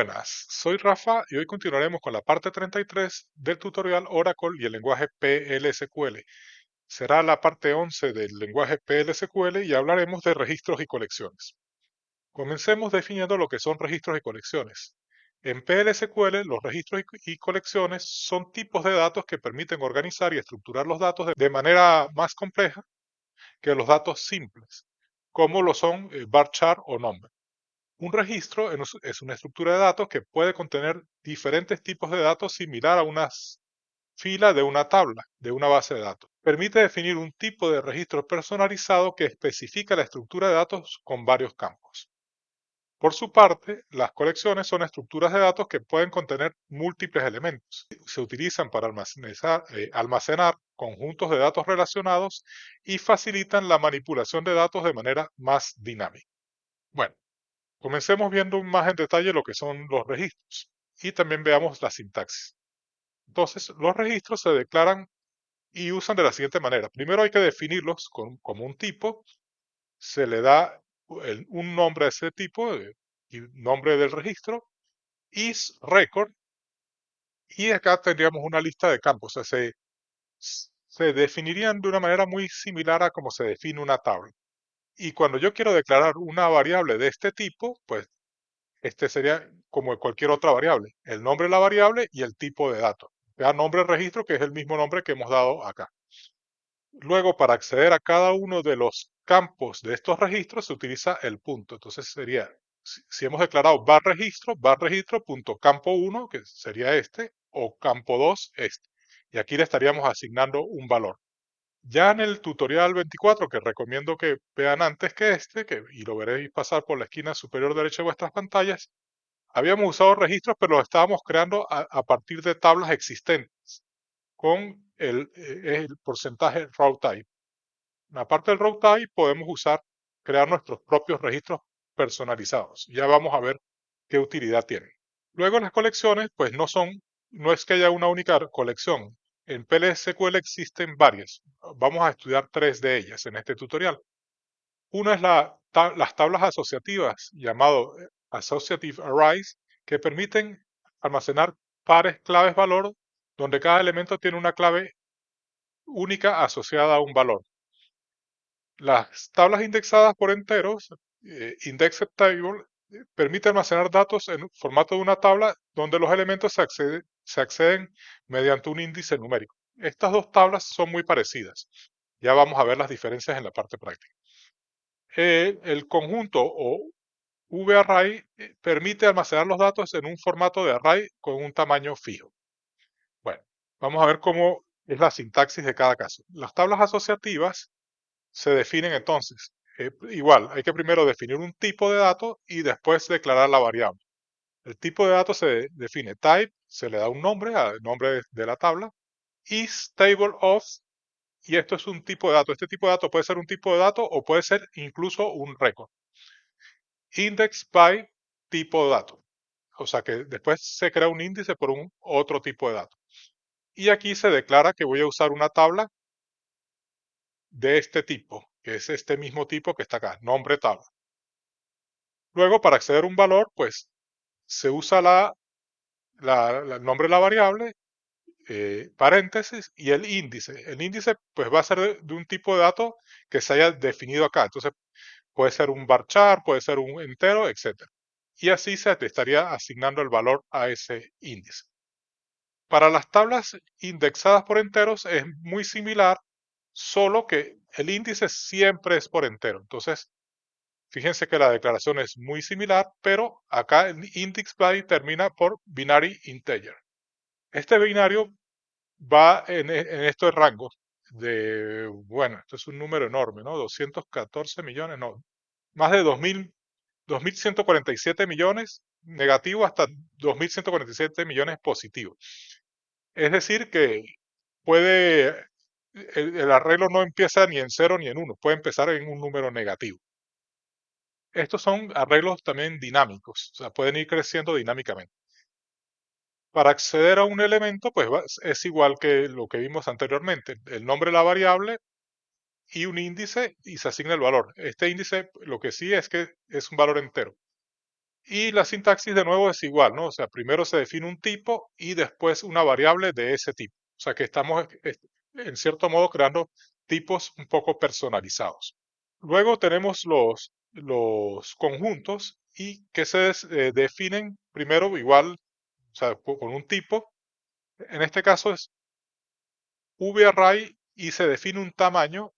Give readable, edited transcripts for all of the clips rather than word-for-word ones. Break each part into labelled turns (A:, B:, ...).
A: Buenas, soy Rafa y hoy continuaremos con la parte 33 del tutorial Oracle y el lenguaje PL/SQL. Será la parte 11 del lenguaje PL/SQL y hablaremos de registros y colecciones. Comencemos definiendo lo que son registros y colecciones. En PL/SQL, los registros y colecciones son tipos de datos que permiten organizar y estructurar los datos de manera más compleja que los datos simples, como lo son varchar o nombre. Un registro es una estructura de datos que puede contener diferentes tipos de datos similar a una fila de una tabla, de una base de datos. Permite definir un tipo de registro personalizado que especifica la estructura de datos con varios campos. Por su parte, las colecciones son estructuras de datos que pueden contener múltiples elementos. Se utilizan para almacenar conjuntos de datos relacionados y facilitan la manipulación de datos de manera más dinámica. Bueno, comencemos viendo más en detalle lo que son los registros y también veamos la sintaxis. Entonces, los registros se declaran y usan de la siguiente manera. Primero hay que definirlos como un tipo, se le da un nombre a ese tipo, y nombre del registro, is record, y acá tendríamos una lista de campos. O sea, se definirían de una manera muy similar a como se define una tabla. Y cuando yo quiero declarar una variable de este tipo, pues este sería como cualquier otra variable, el nombre de la variable y el tipo de datos. Da nombre registro, que es el mismo nombre que hemos dado acá. Luego, para acceder a cada uno de los campos de estos registros, se utiliza el punto. Entonces sería, si hemos declarado var registro punto campo 1, que sería este, o campo 2, este. Y aquí le estaríamos asignando un valor. Ya en el tutorial 24, que recomiendo que vean antes que este, y lo veréis pasar por la esquina superior derecha de vuestras pantallas, habíamos usado registros, pero los estábamos creando a partir de tablas existentes con el porcentaje raw type. Aparte del raw type, podemos crear nuestros propios registros personalizados. Ya vamos a ver qué utilidad tienen. Luego las colecciones, pues no es que haya una única colección. En PLSQL existen varias. Vamos a estudiar tres de ellas en este tutorial. Una es las tablas asociativas, llamado Associative Arrays, que permiten almacenar pares claves valor, donde cada elemento tiene una clave única asociada a un valor. Las tablas indexadas por enteros, Indexed Table, permite almacenar datos en formato de una tabla donde los elementos se acceden mediante un índice numérico. Estas dos tablas son muy parecidas. Ya vamos a ver las diferencias en la parte práctica. El conjunto o VArray permite almacenar los datos en un formato de array con un tamaño fijo. Bueno, vamos a ver cómo es la sintaxis de cada caso. Las tablas asociativas se definen entonces. Igual, hay que primero definir un tipo de dato y después declarar la variable. El tipo de dato se define type, se le da un nombre al nombre de la tabla, is table of, y esto es un tipo de dato. Este tipo de dato puede ser un tipo de dato o puede ser incluso un récord. Index by tipo de dato. O sea que después se crea un índice por un otro tipo de dato. Y aquí se declara que voy a usar una tabla de este tipo, que es este mismo tipo que está acá, nombre tabla. Luego, para acceder a un valor, pues se usa el nombre de la variable, paréntesis y el índice. El índice pues va a ser de un tipo de dato que se haya definido acá. Entonces puede ser un varchar, puede ser un entero, etc. Y así se te estaría asignando el valor a ese índice. Para las tablas indexadas por enteros es muy similar, solo que el índice siempre es por entero. Entonces, fíjense que la declaración es muy similar, pero acá el index by termina por binary integer. Este binario va en estos rangos bueno, esto es un número enorme, ¿no? 214 millones, no, más de 2147 millones negativo hasta 2147 millones positivo. Es decir, que el arreglo no empieza ni en 0 ni en 1, puede empezar en un número negativo. Estos son arreglos también dinámicos, o sea, pueden ir creciendo dinámicamente. Para acceder a un elemento, pues es igual que lo que vimos anteriormente, el nombre de la variable y un índice y se asigna el valor. Este índice lo que sí es que es un valor entero. Y la sintaxis de nuevo es igual, ¿no? O sea, primero se define un tipo y después una variable de ese tipo. O sea, que estamos en cierto modo creando tipos un poco personalizados. Luego tenemos los conjuntos y que definen primero igual, o sea, con un tipo. En este caso es varray y se define un tamaño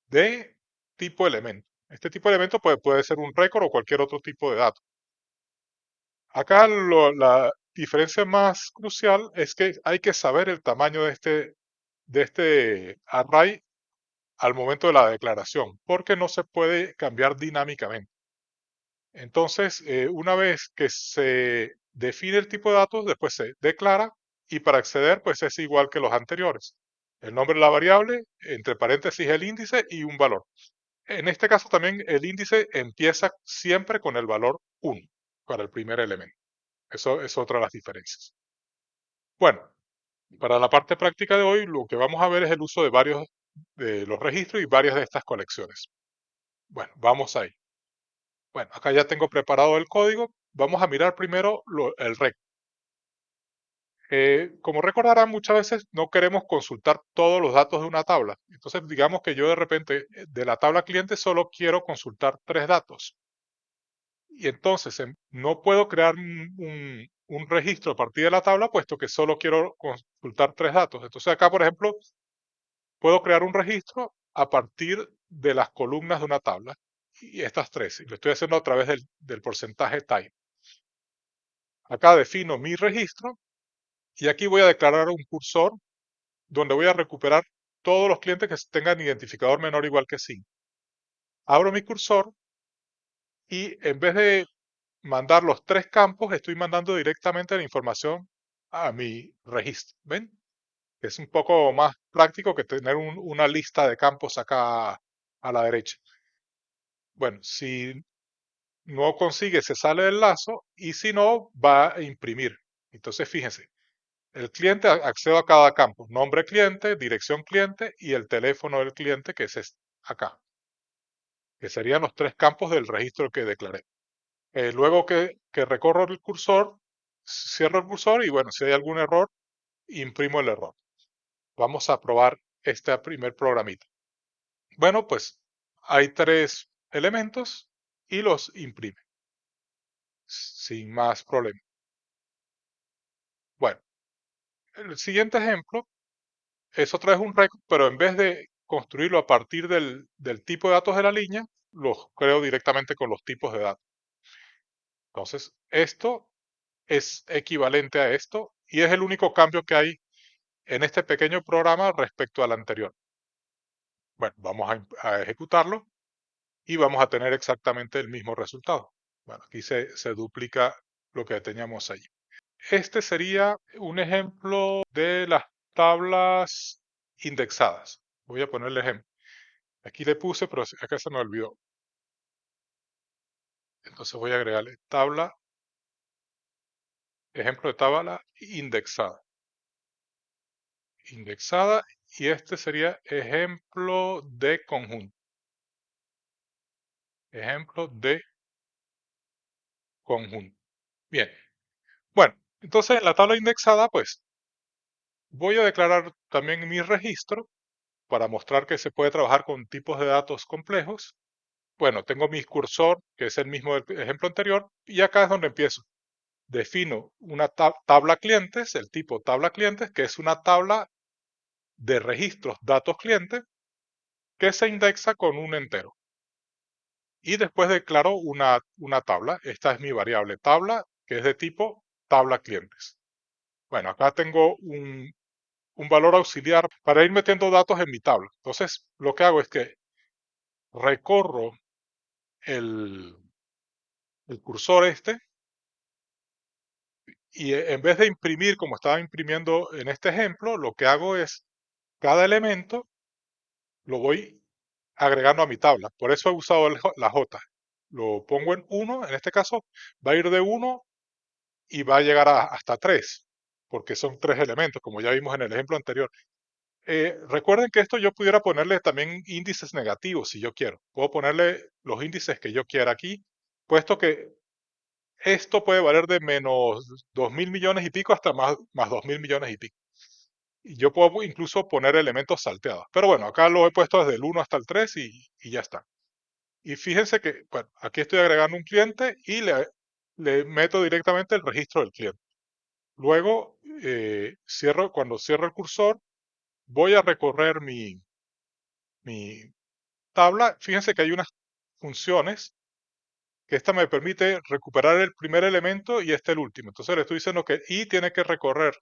A: de tipo elemento. Este tipo de elemento puede ser un récord o cualquier otro tipo de dato. Acá la diferencia más crucial es que hay que saber el tamaño de este array al momento de la declaración, porque no se puede cambiar dinámicamente. Entonces, una vez que se define el tipo de datos, después se declara y para acceder, pues es igual que los anteriores. El nombre de la variable, entre paréntesis el índice y un valor. En este caso también el índice empieza siempre con el valor 1 para el primer elemento. Eso es otra de las diferencias. Bueno, para la parte práctica de hoy, lo que vamos a ver es el uso de varios de los registros y varias de estas colecciones. Bueno, vamos ahí. Bueno, acá ya tengo preparado el código. Vamos a mirar primero el REC. Como recordarán, muchas veces no queremos consultar todos los datos de una tabla. Entonces, digamos que yo de repente de la tabla cliente solo quiero consultar 3 datos. Y entonces no puedo crear un registro a partir de la tabla, puesto que solo quiero consultar 3 datos. Entonces acá, por ejemplo, puedo crear un registro a partir de las columnas de una tabla. Y estas 3. Y lo estoy haciendo a través del porcentaje time. Acá defino mi registro y aquí voy a declarar un cursor donde voy a recuperar todos los clientes que tengan identificador menor o igual que 5. Abro mi cursor y en vez de mandar los 3 campos, estoy mandando directamente la información a mi registro. ¿Ven? Es un poco más práctico que tener una lista de campos acá a la derecha. Bueno, si no consigue, se sale del lazo y si no, va a imprimir. Entonces, fíjense, el cliente accede a cada campo, nombre cliente, dirección cliente y el teléfono del cliente, que es acá, que serían los 3 campos del registro que declaré. Luego que recorro el cursor, cierro el cursor y bueno, si hay algún error, imprimo el error. Vamos a probar este primer programita. Bueno, pues hay 3 elementos y los imprime sin más problema. Bueno, el siguiente ejemplo es otra vez un record, pero en vez de construirlo a partir del tipo de datos de la línea, los creo directamente con los tipos de datos. Entonces, esto es equivalente a esto y es el único cambio que hay en este pequeño programa respecto al anterior. Bueno, vamos a ejecutarlo y vamos a tener exactamente el mismo resultado. Bueno, aquí se duplica lo que teníamos allí. Este sería un ejemplo de las tablas indexadas. Voy a ponerle ejemplo. Aquí le puse, pero acá se me olvidó. Entonces voy a agregarle tabla, ejemplo de tabla indexada. Indexada y este sería ejemplo de conjunto. Ejemplo de conjunto. Bien. Bueno, entonces en la tabla indexada, pues voy a declarar también mi registro para mostrar que se puede trabajar con tipos de datos complejos. Bueno, tengo mi cursor, que es el mismo del ejemplo anterior, y acá es donde empiezo. Defino una tabla clientes, el tipo tabla clientes, que es una tabla de registros datos clientes que se indexa con un entero. Y después declaro una tabla. Esta es mi variable tabla, que es de tipo tabla clientes. Bueno, acá tengo un valor auxiliar para ir metiendo datos en mi tabla. Entonces, lo que hago es que recorro el cursor y en vez de imprimir como estaba imprimiendo en este ejemplo, lo que hago es cada elemento lo voy agregando a mi tabla. Por eso he usado la J. Lo pongo en 1, en este caso va a ir de 1 y va a llegar hasta 3, porque son 3 elementos, como ya vimos en el ejemplo anterior. Recuerden que esto yo pudiera ponerle también índices negativos si yo quiero. Puedo ponerle los índices que yo quiera aquí, puesto que Esto puede valer de menos 2.000 millones y pico hasta más 2.000 millones y pico. Y yo puedo incluso poner elementos salteados. Pero bueno, acá lo he puesto desde el 1 hasta el 3 y ya está. Y fíjense que, bueno, aquí estoy agregando un cliente y le meto directamente el registro del cliente. Luego, cuando cierro el cursor, voy a recorrer mi tabla. Fíjense que hay unas funciones que esta me permite recuperar el primer elemento y este el último. Entonces le estoy diciendo que i tiene que recorrer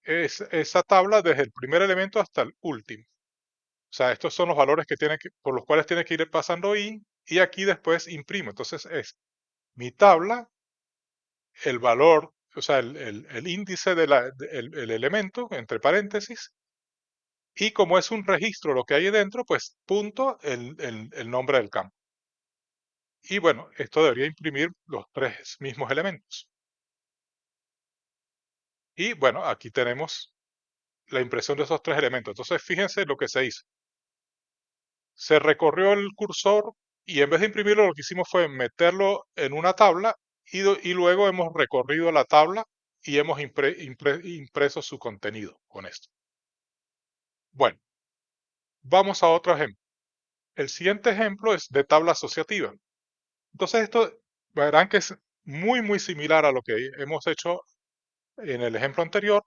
A: esa tabla desde el primer elemento hasta el último. O sea, estos son los valores por los cuales tiene que ir pasando y aquí después imprimo. Entonces es mi tabla, el valor, o sea, el índice el elemento, entre paréntesis, y como es un registro lo que hay dentro, pues punto el nombre del campo. Y bueno, esto debería imprimir los tres mismos elementos. Y bueno, aquí tenemos la impresión de esos tres elementos. Entonces, fíjense lo que se hizo. Se recorrió el cursor y en vez de imprimirlo, lo que hicimos fue meterlo en una tabla y luego hemos recorrido la tabla y hemos impreso su contenido con esto. Bueno, vamos a otro ejemplo. El siguiente ejemplo es de tabla asociativa. Entonces, esto verán que es muy similar a lo que hemos hecho en el ejemplo anterior,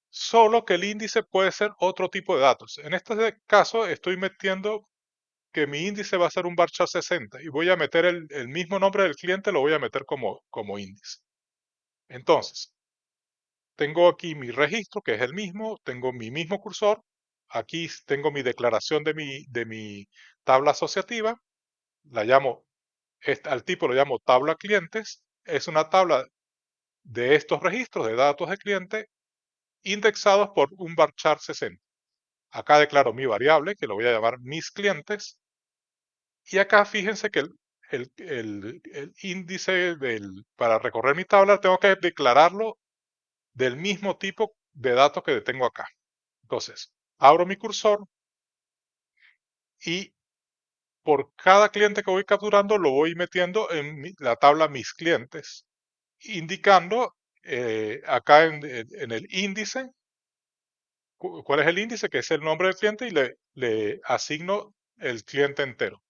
A: solo que el índice puede ser otro tipo de datos. En este caso, estoy metiendo que mi índice va a ser un varchar 60 y voy a meter el mismo nombre del cliente, lo voy a meter como índice. Entonces, tengo aquí mi registro, que es el mismo, tengo mi mismo cursor, aquí tengo mi declaración de mi tabla asociativa, la llamo, al tipo lo llamo tabla clientes, es una tabla de estos registros de datos de cliente indexados por un varchar 60. Acá declaro mi variable, que lo voy a llamar mis clientes, y acá fíjense que el índice para recorrer mi tabla tengo que declararlo del mismo tipo de datos que tengo acá. Entonces, abro mi cursor y por cada cliente que voy capturando lo voy metiendo en la tabla mis clientes, indicando acá en el índice, cuál es el índice, que es el nombre del cliente, y le asigno el cliente entero.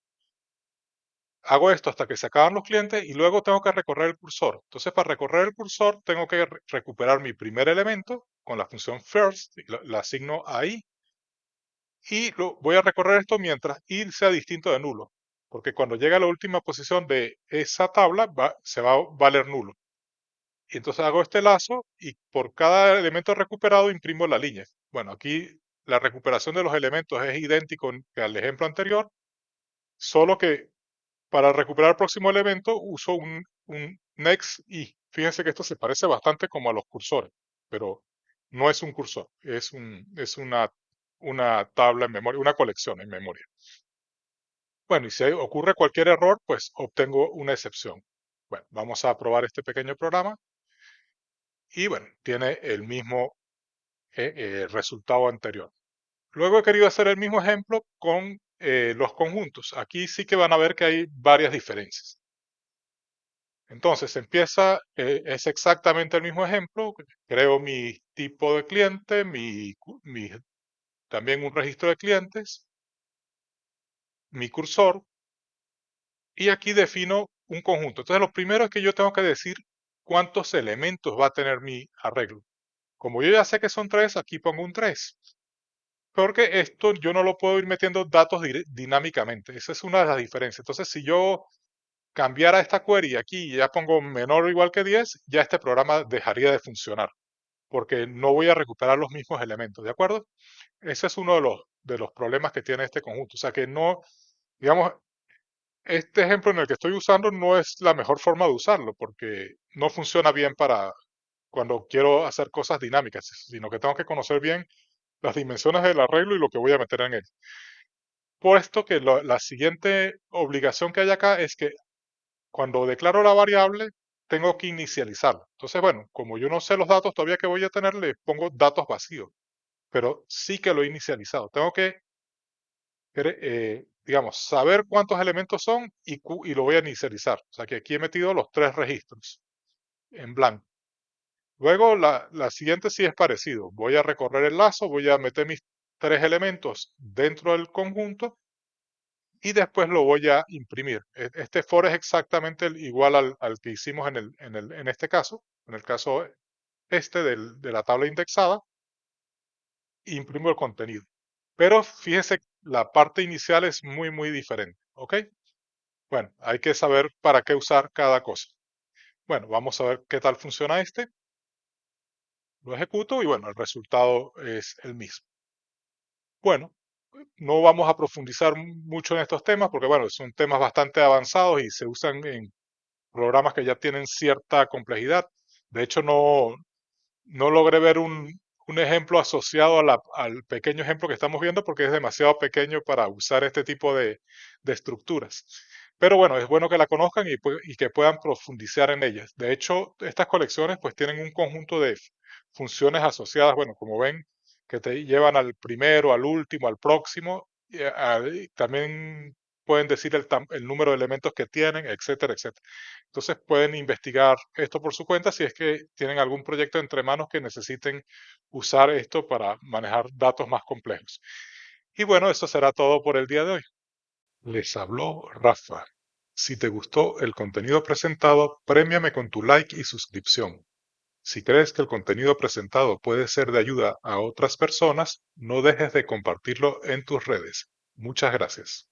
A: Hago esto hasta que se acaban los clientes y luego tengo que recorrer el cursor. Entonces, para recorrer el cursor, tengo que recuperar mi primer elemento con la función first, y la asigno ahí, y voy a recorrer esto mientras i sea distinto de nulo, porque cuando llega a la última posición de esa tabla, se va a valer nulo. Y entonces hago este lazo y por cada elemento recuperado imprimo la línea. Bueno, aquí la recuperación de los elementos es idéntico que al ejemplo anterior, solo que para recuperar el próximo elemento uso un next y. Fíjense que esto se parece bastante como a los cursores, pero no es un cursor, es una tabla en memoria, una colección en memoria. Bueno, y si ocurre cualquier error, pues obtengo una excepción. Bueno, vamos a probar este pequeño programa y bueno, tiene el mismo resultado anterior. Luego he querido hacer el mismo ejemplo con los conjuntos. Aquí sí que van a ver que hay varias diferencias. Entonces es exactamente el mismo ejemplo, creo mi tipo de cliente, también un registro de clientes, mi cursor, y aquí defino un conjunto. Entonces lo primero es que yo tengo que decir cuántos elementos va a tener mi arreglo. Como yo ya sé que son 3, aquí pongo un 3. Porque esto yo no lo puedo ir metiendo datos dinámicamente. Esa es una de las diferencias. Entonces, si yo cambiara esta query aquí y ya pongo menor o igual que 10, ya este programa dejaría de funcionar, porque no voy a recuperar los mismos elementos, ¿de acuerdo? Ese es uno de los problemas que tiene este conjunto. O sea que no, digamos, este ejemplo en el que estoy usando no es la mejor forma de usarlo, porque no funciona bien para cuando quiero hacer cosas dinámicas, sino que tengo que conocer bien las dimensiones del arreglo y lo que voy a meter en él. Puesto que la siguiente obligación que hay acá es que cuando declaro la variable, tengo que inicializarla. Entonces, bueno, como yo no sé los datos todavía que voy a tener, le pongo datos vacíos, pero sí que lo he inicializado. Tengo que digamos, saber cuántos elementos son y lo voy a inicializar. O sea que aquí he metido los tres registros en blanco. Luego la siguiente sí es parecido. Voy a recorrer el lazo, voy a meter mis tres elementos dentro del conjunto y después lo voy a imprimir. Este for es exactamente igual al que hicimos en este caso, en el caso este de la tabla indexada, imprimo el contenido. Pero fíjese, la parte inicial es muy diferente, ¿ok? Bueno, hay que saber para qué usar cada cosa. Bueno, vamos a ver qué tal funciona este. Lo ejecuto y bueno, el resultado es el mismo. Bueno, no vamos a profundizar mucho en estos temas porque bueno, son temas bastante avanzados y se usan en programas que ya tienen cierta complejidad. De hecho, no logré ver un ejemplo asociado al pequeño ejemplo que estamos viendo porque es demasiado pequeño para usar este tipo de estructuras. Pero bueno, es bueno que la conozcan y que puedan profundizar en ellas. De hecho, estas colecciones pues tienen un conjunto de funciones asociadas, bueno, como ven, que te llevan al primero, al último, al próximo. Y también pueden decir el número de elementos que tienen, etcétera, etcétera. Entonces pueden investigar esto por su cuenta si es que tienen algún proyecto entre manos que necesiten usar esto para manejar datos más complejos. Y bueno, eso será todo por el día de hoy. Les habló Rafa. Si te gustó el contenido presentado, premiame con tu like y suscripción. Si crees que el contenido presentado puede ser de ayuda a otras personas, no dejes de compartirlo en tus redes. Muchas gracias.